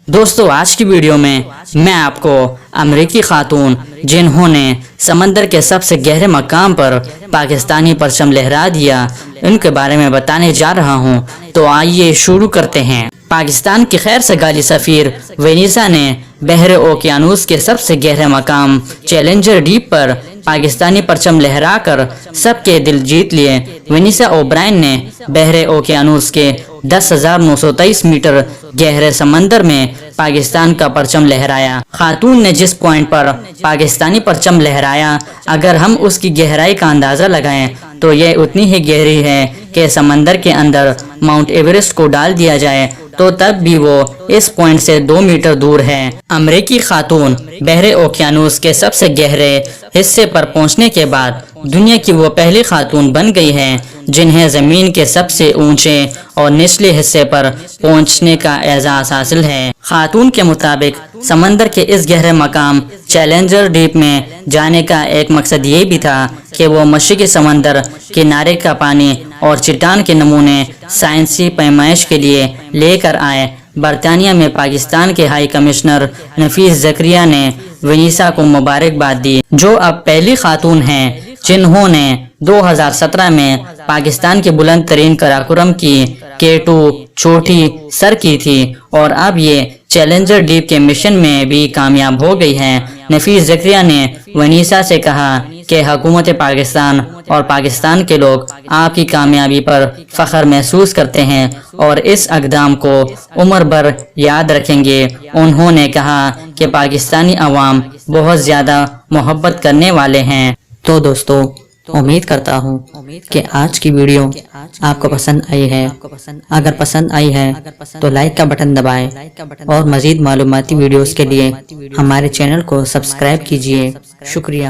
دوستو آج کی ویڈیو میں آپ کو امریکی خاتون جنہوں نے سمندر کے سب سے گہرے مقام پر پاکستانی پرچم لہرا دیا ان کے بارے میں بتانے جا رہا ہوں، تو آئیے شروع کرتے ہیں۔ پاکستان کی خیر سگالی سفیر وینیسا نے بحر اوقیانوس کے سب سے گہرے مقام چیلنجر ڈیپ پر پاکستانی پرچم لہرا کر سب کے دل جیت لیے۔ وینیسا اوبرائن نے بحر اوقیانوس کے 10,923 میٹر گہرے سمندر میں پاکستان کا پرچم لہرایا۔ خاتون نے جس پوائنٹ پر پاکستانی پرچم لہرایا، اگر ہم اس کی گہرائی کا اندازہ لگائیں تو یہ اتنی ہی گہری ہے کہ سمندر کے اندر ماؤنٹ ایورسٹ کو ڈال دیا جائے تو تب بھی وہ اس پوائنٹ سے 2 میٹر دور ہے۔ امریکی خاتون بحر اوقیانوس کے سب سے گہرے حصے پر پہنچنے کے بعد دنیا کی وہ پہلی خاتون بن گئی ہے جنہیں زمین کے سب سے اونچے اور نچلے حصے پر پہنچنے کا اعزاز حاصل ہے۔ خاتون کے مطابق سمندر کے اس گہرے مقام چیلنجر ڈیپ میں جانے کا ایک مقصد یہ بھی تھا کہ وہ مشرقی سمندر کنارے کا پانی اور چٹان کے نمونے سائنسی پیمائش کے لیے لے کر آئے۔ برطانیہ میں پاکستان کے ہائی کمشنر نفیس زکریا نے وینیسا کو مبارکباد دی، جو اب پہلی خاتون ہیں جنہوں نے 2017 میں پاکستان کے بلند ترین قراقرم کی K2 چوٹی سر کی تھی اور اب یہ چیلنجر ڈیپ کے مشن میں بھی کامیاب ہو گئی ہے۔ نفیس زکریا نے وینیسا سے کہا کہ حکومت پاکستان اور پاکستان کے لوگ آپ کی کامیابی پر فخر محسوس کرتے ہیں اور اس اقدام کو عمر بھر یاد رکھیں گے۔ انہوں نے کہا کہ پاکستانی عوام بہت زیادہ محبت کرنے والے ہیں۔ تو دوستو امید کرتا ہوں کہ آج کی ویڈیو آپ کو پسند آئی ہے۔ اگر پسند آئی ہے تو لائک کا بٹن دبائیں اور مزید معلوماتی ویڈیوز کے لیے ہمارے چینل کو سبسکرائب کیجیے۔ شکریہ۔